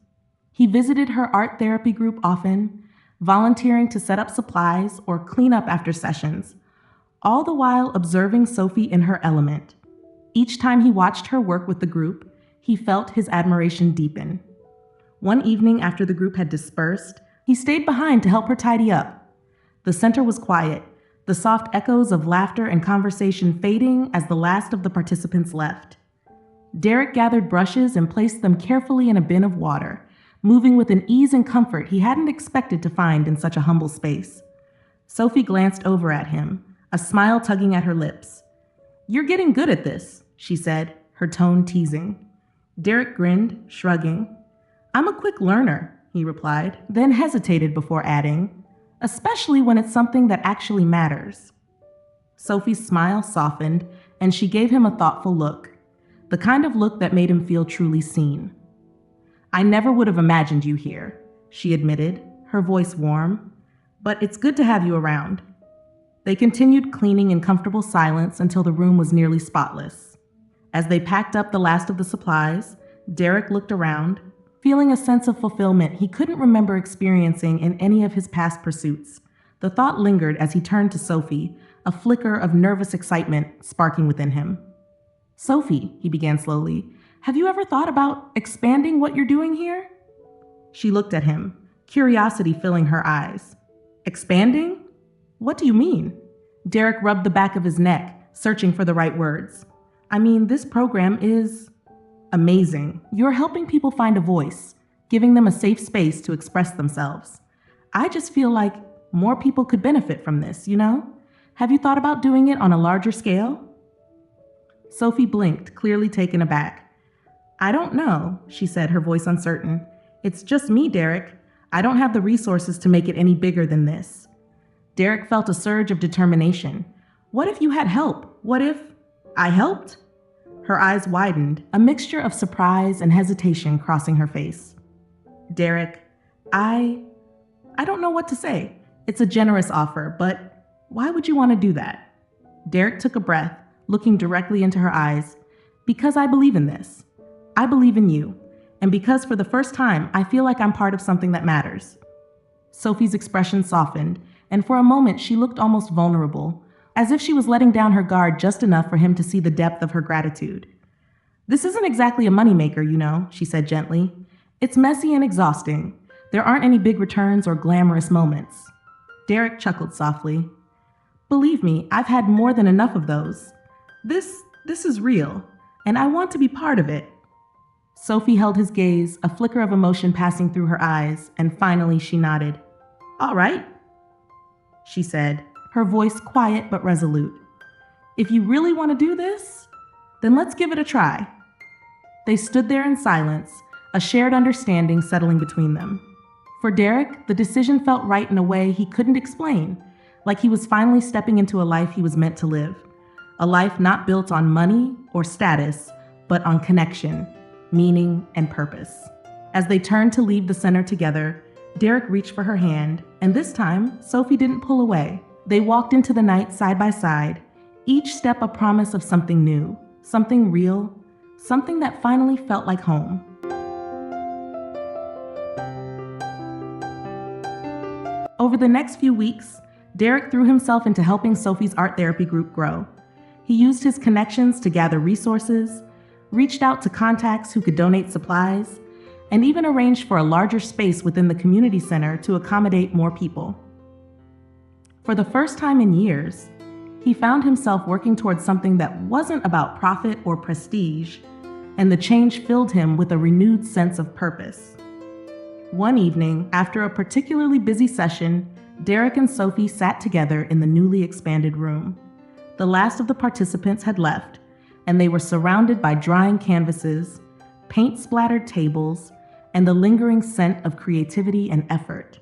He visited her art therapy group often, volunteering to set up supplies or clean up after sessions, all the while observing Sophie in her element. Each time he watched her work with the group, he felt his admiration deepen. One evening after the group had dispersed, He stayed behind to help her tidy up. The center was quiet, the soft echoes of laughter and conversation fading as the last of the participants left. Derek gathered brushes and placed them carefully in a bin of water, moving with an ease and comfort he hadn't expected to find in such a humble space. Sophie glanced over at him, a smile tugging at her lips. "You're getting good at this," she said, her tone teasing. Derek grinned, shrugging. "I'm a quick learner," he replied, then hesitated before adding, "especially when it's something that actually matters." Sophie's smile softened, and she gave him a thoughtful look, the kind of look that made him feel truly seen. "I never would have imagined you here," she admitted, her voice warm, "but it's good to have you around." They continued cleaning in comfortable silence until the room was nearly spotless. As they packed up the last of the supplies, Derek looked around, feeling a sense of fulfillment he couldn't remember experiencing in any of his past pursuits. The thought lingered as he turned to Sophie, a flicker of nervous excitement sparking within him. "Sophie," he began slowly, "have you ever thought about expanding what you're doing here?" She looked at him, curiosity filling her eyes. "Expanding? What do you mean?" Derek rubbed the back of his neck, searching for the right words. "I mean, this program is amazing. You're helping people find a voice, giving them a safe space to express themselves. I just feel like more people could benefit from this, you know? Have you thought about doing it on a larger scale?" Sophie blinked, clearly taken aback. "I don't know," she said, her voice uncertain. "It's just me, Derek. I don't have the resources to make it any bigger than this." Derek felt a surge of determination. "What if you had help? What if I helped?" Her eyes widened, a mixture of surprise and hesitation crossing her face. "Derek, I don't know what to say. It's a generous offer, but why would you want to do that?" Derek took a breath, looking directly into her eyes. "Because I believe in this. I believe in you. And because for the first time, I feel like I'm part of something that matters." Sophie's expression softened, and for a moment she looked almost vulnerable, as if she was letting down her guard just enough for him to see the depth of her gratitude. "This isn't exactly a moneymaker, you know," she said gently. "It's messy and exhausting. There aren't any big returns or glamorous moments." Derek chuckled softly. "Believe me, I've had more than enough of those. This is real, and I want to be part of it." Sophie held his gaze, a flicker of emotion passing through her eyes, and finally she nodded. "All right," she said, her voice quiet but resolute. "If you really want to do this, then let's give it a try." They stood there in silence, a shared understanding settling between them. For Derek, the decision felt right in a way he couldn't explain, like he was finally stepping into a life he was meant to live. A life not built on money or status, but on connection, meaning, and purpose. As they turned to leave the center together, Derek reached for her hand, and this time, Sophie didn't pull away. They walked into the night side by side, each step a promise of something new, something real, something that finally felt like home. Over the next few weeks, Derek threw himself into helping Sophie's art therapy group grow. He used his connections to gather resources, reached out to contacts who could donate supplies, and even arranged for a larger space within the community center to accommodate more people. For the first time in years, he found himself working towards something that wasn't about profit or prestige, and the change filled him with a renewed sense of purpose. One evening, after a particularly busy session, Derek and Sophie sat together in the newly expanded room. The last of the participants had left, and they were surrounded by drying canvases, paint-splattered tables, and the lingering scent of creativity and effort.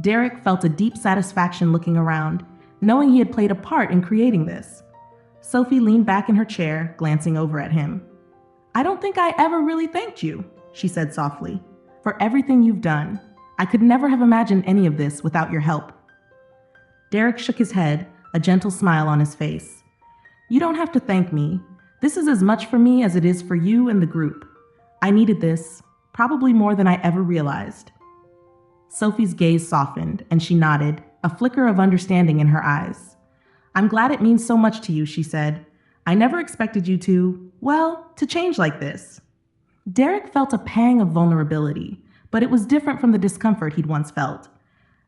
Derek felt a deep satisfaction looking around, knowing he had played a part in creating this. Sophie leaned back in her chair, glancing over at him. "I don't think I ever really thanked you," she said softly, "for everything you've done. I could never have imagined any of this without your help." Derek shook his head, a gentle smile on his face. "You don't have to thank me. This is as much for me as it is for you and the group. I needed this, probably more than I ever realized." Sophie's gaze softened, and she nodded, a flicker of understanding in her eyes. "I'm glad it means so much to you," she said. "I never expected you to change like this." Derek felt a pang of vulnerability, but it was different from the discomfort he'd once felt.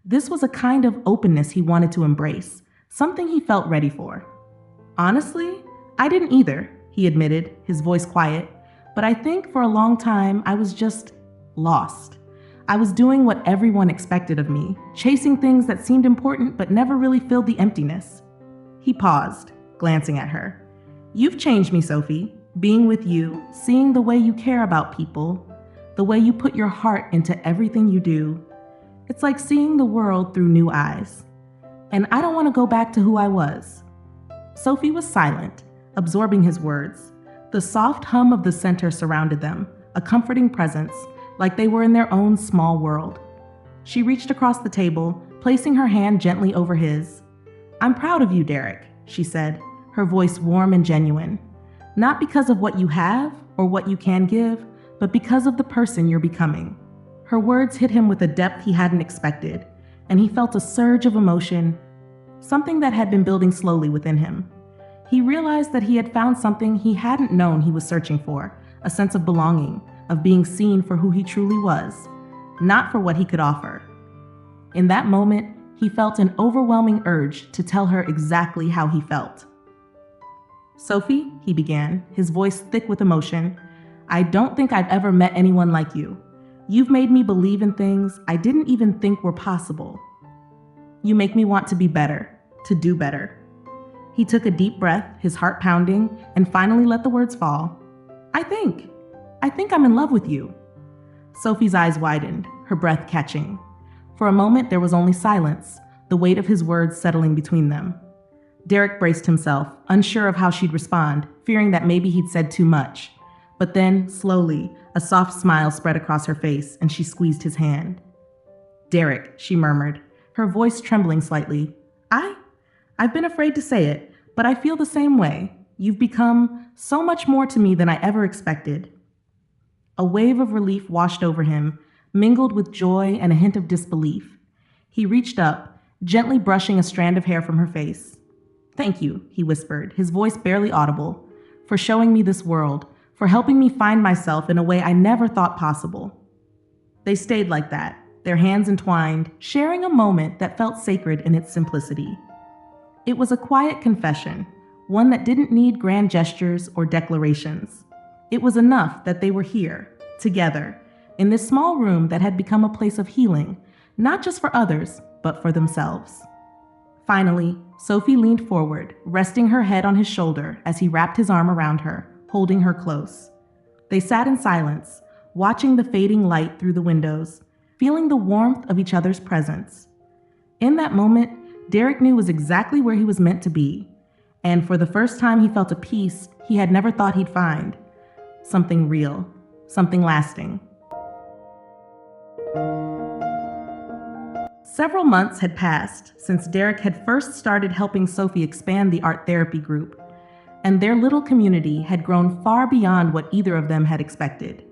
This was a kind of openness he wanted to embrace, something he felt ready for. Honestly, I didn't either, he admitted, his voice quiet, but I think for a long time I was just lost. I was doing what everyone expected of me, chasing things that seemed important but never really filled the emptiness. He paused, glancing at her. You've changed me, Sophie. Being with you, seeing the way you care about people, the way you put your heart into everything you do. It's like seeing the world through new eyes. And I don't want to go back to who I was. Sophie was silent, absorbing his words. The soft hum of the center surrounded them, a comforting presence, like they were in their own small world. She reached across the table, placing her hand gently over his. I'm proud of you, Derek, she said, her voice warm and genuine. Not because of what you have or what you can give, but because of the person you're becoming. Her words hit him with a depth he hadn't expected, and he felt a surge of emotion, something that had been building slowly within him. He realized that he had found something he hadn't known he was searching for, a sense of belonging, of being seen for who he truly was, not for what he could offer. In that moment, he felt an overwhelming urge to tell her exactly how he felt. Sophie, he began, his voice thick with emotion, I don't think I've ever met anyone like you. You've made me believe in things I didn't even think were possible. You make me want to be better, to do better. He took a deep breath, his heart pounding, and finally let the words fall. I think I'm in love with you. Sophie's eyes widened, her breath catching. For a moment, there was only silence, the weight of his words settling between them. Derek braced himself, unsure of how she'd respond, fearing that maybe he'd said too much. But then, slowly, a soft smile spread across her face, and she squeezed his hand. Derek, she murmured, her voice trembling slightly. I've been afraid to say it, but I feel the same way. You've become so much more to me than I ever expected. A wave of relief washed over him, mingled with joy and a hint of disbelief. He reached up, gently brushing a strand of hair from her face. Thank you, he whispered, his voice barely audible, for showing me this world, for helping me find myself in a way I never thought possible. They stayed like that, their hands entwined, sharing a moment that felt sacred in its simplicity. It was a quiet confession, one that didn't need grand gestures or declarations. It was enough that they were here, together, in this small room that had become a place of healing, not just for others, but for themselves. Finally, Sophie leaned forward, resting her head on his shoulder as he wrapped his arm around her, holding her close. They sat in silence, watching the fading light through the windows, feeling the warmth of each other's presence. In that moment, Derek knew was exactly where he was meant to be, and for the first time he felt a peace he had never thought he'd find. Something real, something lasting. Several months had passed since Derek had first started helping Sophie expand the art therapy group, and their little community had grown far beyond what either of them had expected.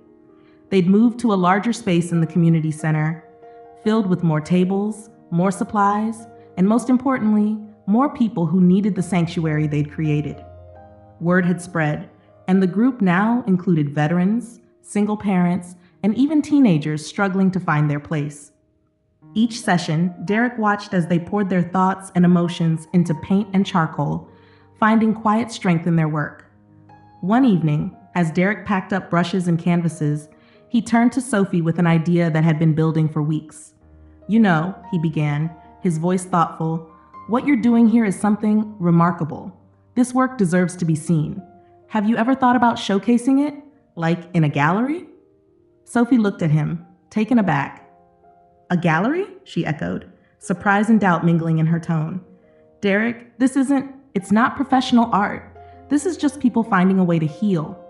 They'd moved to a larger space in the community center, filled with more tables, more supplies, and most importantly, more people who needed the sanctuary they'd created. Word had spread, and the group now included veterans, single parents, and even teenagers struggling to find their place. Each session, Derek watched as they poured their thoughts and emotions into paint and charcoal, finding quiet strength in their work. One evening, as Derek packed up brushes and canvases, he turned to Sophie with an idea that had been building for weeks. You know, he began, his voice thoughtful, what you're doing here is something remarkable. This work deserves to be seen. Have you ever thought about showcasing it? Like in a gallery? Sophie looked at him, taken aback. A gallery? She echoed, surprise and doubt mingling in her tone. Derek, it's not professional art. This is just people finding a way to heal.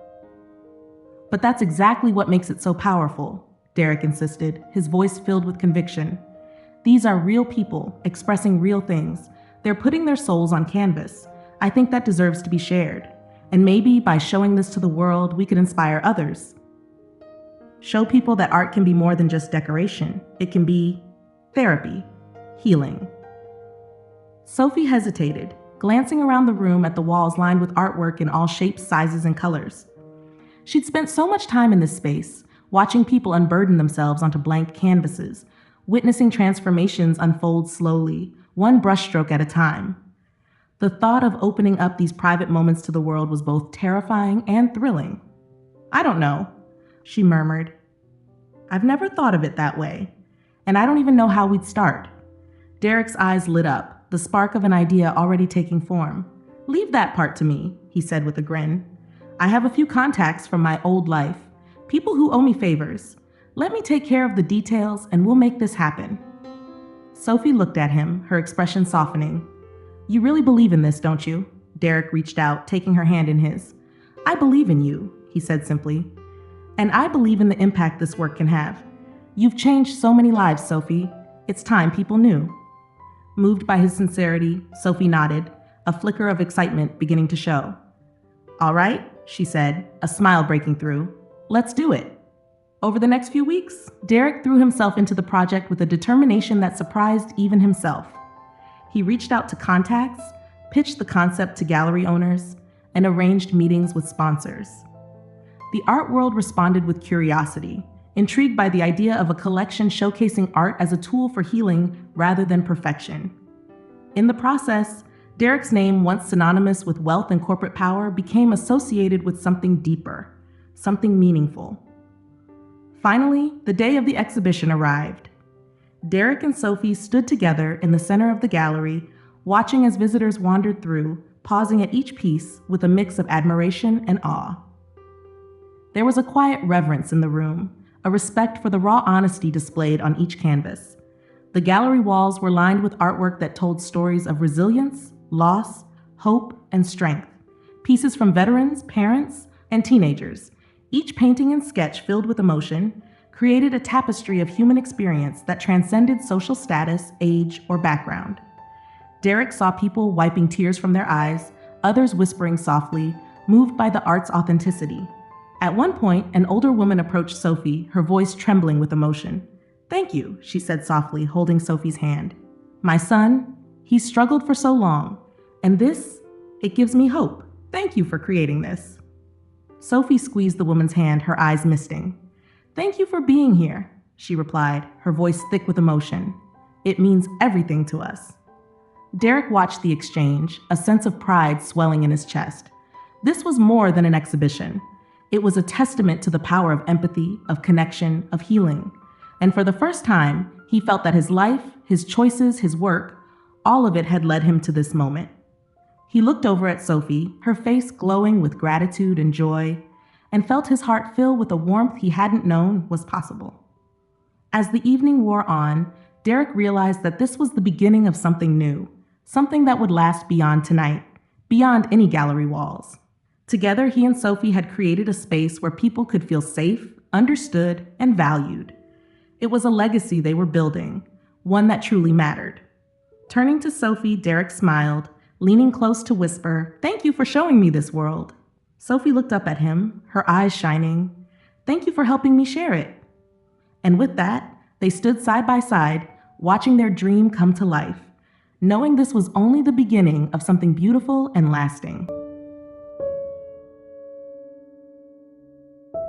But that's exactly what makes it so powerful, Derek insisted, his voice filled with conviction. These are real people expressing real things. They're putting their souls on canvas. I think that deserves to be shared. And maybe by showing this to the world, we could inspire others. Show people that art can be more than just decoration. It can be therapy, healing. Sophie hesitated, glancing around the room at the walls lined with artwork in all shapes, sizes, and colors. She'd spent so much time in this space, watching people unburden themselves onto blank canvases, witnessing transformations unfold slowly, one brushstroke at a time. The thought of opening up these private moments to the world was both terrifying and thrilling. "I don't know," she murmured. "I've never thought of it that way, and I don't even know how we'd start." Derek's eyes lit up, the spark of an idea already taking form. "Leave that part to me," he said with a grin. "I have a few contacts from my old life, people who owe me favors. Let me take care of the details and we'll make this happen." Sophie looked at him, her expression softening. "You really believe in this, don't you?" Derek reached out, taking her hand in his. "I believe in you," he said simply. "And I believe in the impact this work can have. You've changed so many lives, Sophie. It's time people knew." Moved by his sincerity, Sophie nodded, a flicker of excitement beginning to show. "All right," she said, a smile breaking through. "Let's do it." Over the next few weeks, Derek threw himself into the project with a determination that surprised even himself. He reached out to contacts, pitched the concept to gallery owners, and arranged meetings with sponsors. The art world responded with curiosity, intrigued by the idea of a collection showcasing art as a tool for healing rather than perfection. In the process, Derek's name, once synonymous with wealth and corporate power, became associated with something deeper, something meaningful. Finally, the day of the exhibition arrived. Derek and Sophie stood together in the center of the gallery, watching as visitors wandered through, pausing at each piece with a mix of admiration and awe. There was a quiet reverence in the room, a respect for the raw honesty displayed on each canvas. The gallery walls were lined with artwork that told stories of resilience, loss, hope, and strength. Pieces from veterans, parents, and teenagers, each painting and sketch filled with emotion, created a tapestry of human experience that transcended social status, age, or background. Derek saw people wiping tears from their eyes, others whispering softly, moved by the art's authenticity. At one point, an older woman approached Sophie, her voice trembling with emotion. "Thank you," she said softly, holding Sophie's hand. "My son, he's struggled for so long, and this, it gives me hope. Thank you for creating this." Sophie squeezed the woman's hand, her eyes misting. "Thank you for being here," she replied, her voice thick with emotion. "It means everything to us." Derek watched the exchange, a sense of pride swelling in his chest. This was more than an exhibition. It was a testament to the power of empathy, of connection, of healing. And for the first time, he felt that his life, his choices, his work, all of it had led him to this moment. He looked over at Sophie, her face glowing with gratitude and joy, and felt his heart fill with a warmth he hadn't known was possible. As the evening wore on, Derek realized that this was the beginning of something new, something that would last beyond tonight, beyond any gallery walls. Together, he and Sophie had created a space where people could feel safe, understood, and valued. It was a legacy they were building, one that truly mattered. Turning to Sophie, Derek smiled, leaning close to whisper, "Thank you for showing me this world." Sophie looked up at him, her eyes shining. "Thank you for helping me share it." And with that, they stood side by side, watching their dream come to life, knowing this was only the beginning of something beautiful and lasting.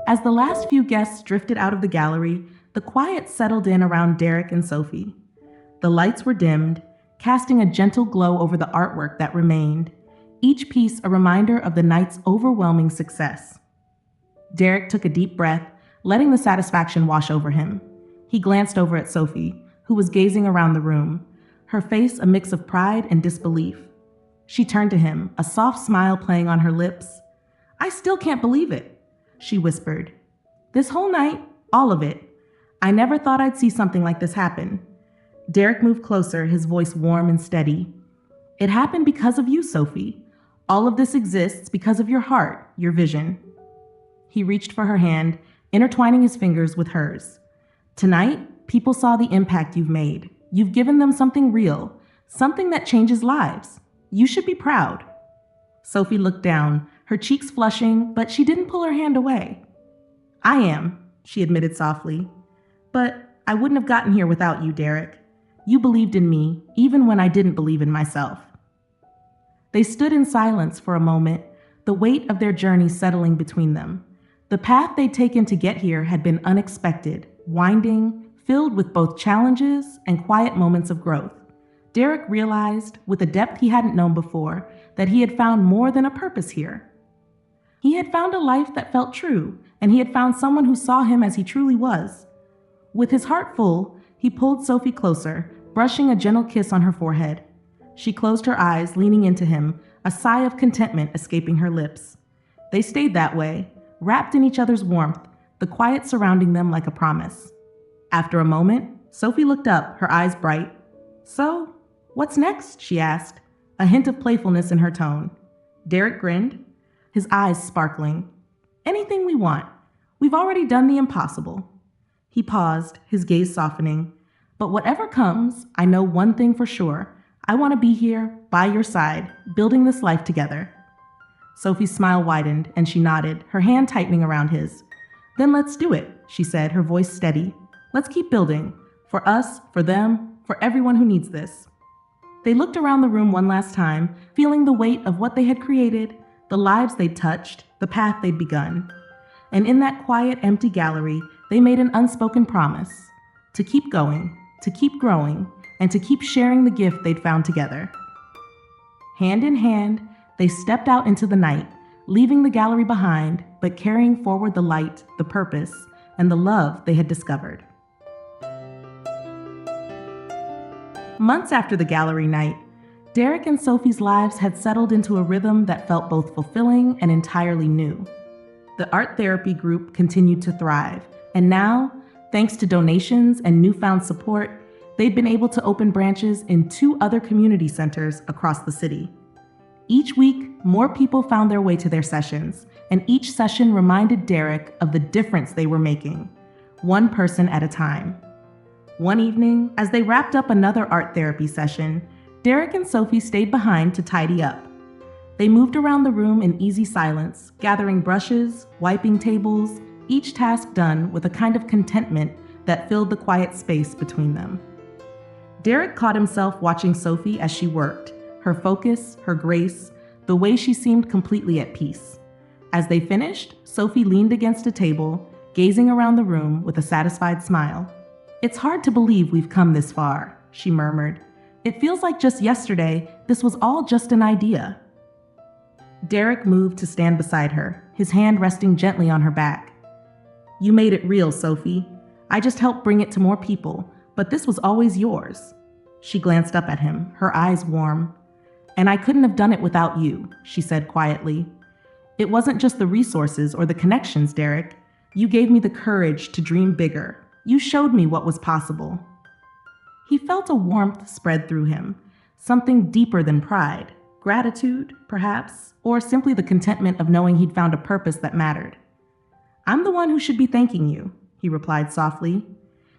As the last few guests drifted out of the gallery, the quiet settled in around Derek and Sophie. The lights were dimmed, casting a gentle glow over the artwork that remained, each piece a reminder of the night's overwhelming success. Derek took a deep breath, letting the satisfaction wash over him. He glanced over at Sophie, who was gazing around the room, her face a mix of pride and disbelief. She turned to him, a soft smile playing on her lips. "I still can't believe it," she whispered. "This whole night, all of it. I never thought I'd see something like this happen." Derek moved closer, his voice warm and steady. "It happened because of you, Sophie. All of this exists because of your heart, your vision." He reached for her hand, intertwining his fingers with hers. "Tonight, people saw the impact you've made. You've given them something real, something that changes lives. You should be proud." Sophie looked down, her cheeks flushing, but she didn't pull her hand away. "I am," she admitted softly. "But I wouldn't have gotten here without you, Derek. You believed in me, even when I didn't believe in myself." They stood in silence for a moment, the weight of their journey settling between them. The path they'd taken to get here had been unexpected, winding, filled with both challenges and quiet moments of growth. Derek realized, with a depth he hadn't known before, that he had found more than a purpose here. He had found a life that felt true, and he had found someone who saw him as he truly was. With his heart full, he pulled Sophie closer, brushing a gentle kiss on her forehead. She closed her eyes, leaning into him, a sigh of contentment escaping her lips. They stayed that way, wrapped in each other's warmth, the quiet surrounding them like a promise. After a moment, Sophie looked up, her eyes bright. "So, what's next?" she asked, a hint of playfulness in her tone. Derek grinned, his eyes sparkling. "Anything we want. We've already done the impossible." He paused, his gaze softening. "But whatever comes, I know one thing for sure. I want to be here, by your side, building this life together." Sophie's smile widened, and she nodded, her hand tightening around his. "Then let's do it," she said, her voice steady. "Let's keep building. For us, for them, for everyone who needs this." They looked around the room one last time, feeling the weight of what they had created, the lives they'd touched, the path they'd begun. And in that quiet, empty gallery, they made an unspoken promise. To keep going, to keep growing, and to keep sharing the gift they'd found together. Hand in hand, they stepped out into the night, leaving the gallery behind, but carrying forward the light, the purpose, and the love they had discovered. Months after the gallery night, Derek and Sophie's lives had settled into a rhythm that felt both fulfilling and entirely new. The art therapy group continued to thrive, and now, thanks to donations and newfound support, they'd been able to open branches in 2 other community centers across the city. Each week, more people found their way to their sessions, and each session reminded Derek of the difference they were making, one person at a time. One evening, as they wrapped up another art therapy session, Derek and Sophie stayed behind to tidy up. They moved around the room in easy silence, gathering brushes, wiping tables, each task done with a kind of contentment that filled the quiet space between them. Derek caught himself watching Sophie as she worked, her focus, her grace, the way she seemed completely at peace. As they finished, Sophie leaned against a table, gazing around the room with a satisfied smile. "It's hard to believe we've come this far," she murmured. "It feels like just yesterday, this was all just an idea." Derek moved to stand beside her, his hand resting gently on her back. "You made it real, Sophie. I just helped bring it to more people, but this was always yours." She glanced up at him, her eyes warm. "And I couldn't have done it without you," she said quietly. "It wasn't just the resources or the connections, Derek. You gave me the courage to dream bigger. You showed me what was possible." He felt a warmth spread through him, something deeper than pride, gratitude, perhaps, or simply the contentment of knowing he'd found a purpose that mattered. "I'm the one who should be thanking you," he replied softly.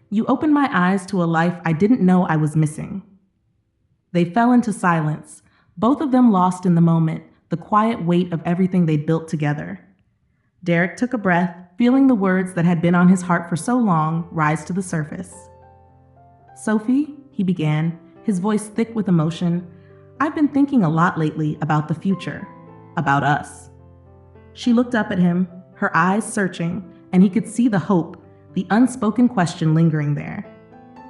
"You opened my eyes to a life I didn't know I was missing." They fell into silence, both of them lost in the moment, the quiet weight of everything they'd built together. Derek took a breath, feeling the words that had been on his heart for so long rise to the surface. "Sophie," he began, his voice thick with emotion, "I've been thinking a lot lately about the future, about us." She looked up at him, her eyes searching, and he could see the hope, the unspoken question lingering there.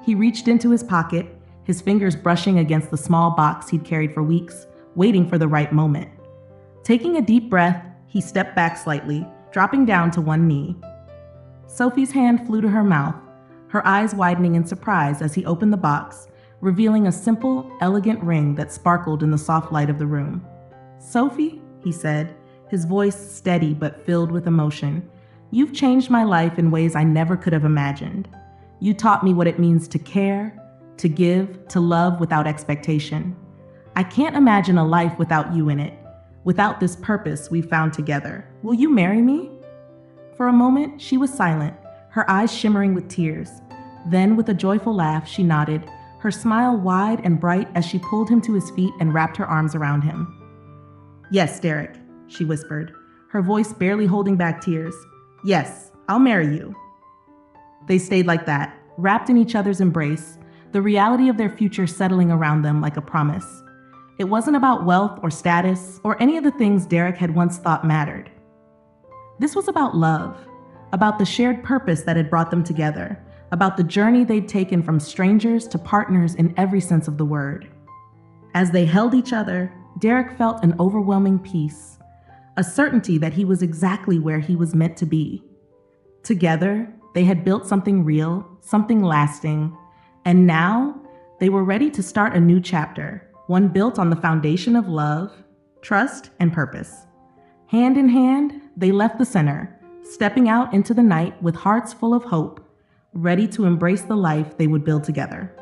He reached into his pocket, his fingers brushing against the small box he'd carried for weeks, waiting for the right moment. Taking a deep breath, he stepped back slightly, dropping down to one knee. Sophie's hand flew to her mouth, her eyes widening in surprise as he opened the box, revealing a simple, elegant ring that sparkled in the soft light of the room. "Sophie," he said, his voice steady but filled with emotion, "you've changed my life in ways I never could have imagined. You taught me what it means to care, to give, to love without expectation. I can't imagine a life without you in it, without this purpose we've found together. Will you marry me?" For a moment, she was silent, her eyes shimmering with tears. Then, with a joyful laugh, she nodded, her smile wide and bright as she pulled him to his feet and wrapped her arms around him. "Yes, Derek," she whispered, her voice barely holding back tears. "Yes, I'll marry you." They stayed like that, wrapped in each other's embrace, the reality of their future settling around them like a promise. It wasn't about wealth or status or any of the things Derek had once thought mattered. This was about love, about the shared purpose that had brought them together, about the journey they'd taken from strangers to partners in every sense of the word. As they held each other, Derek felt an overwhelming peace, a certainty that he was exactly where he was meant to be. Together, they had built something real, something lasting, and now they were ready to start a new chapter, one built on the foundation of love, trust, and purpose. Hand in hand, they left the center, stepping out into the night with hearts full of hope, ready to embrace the life they would build together.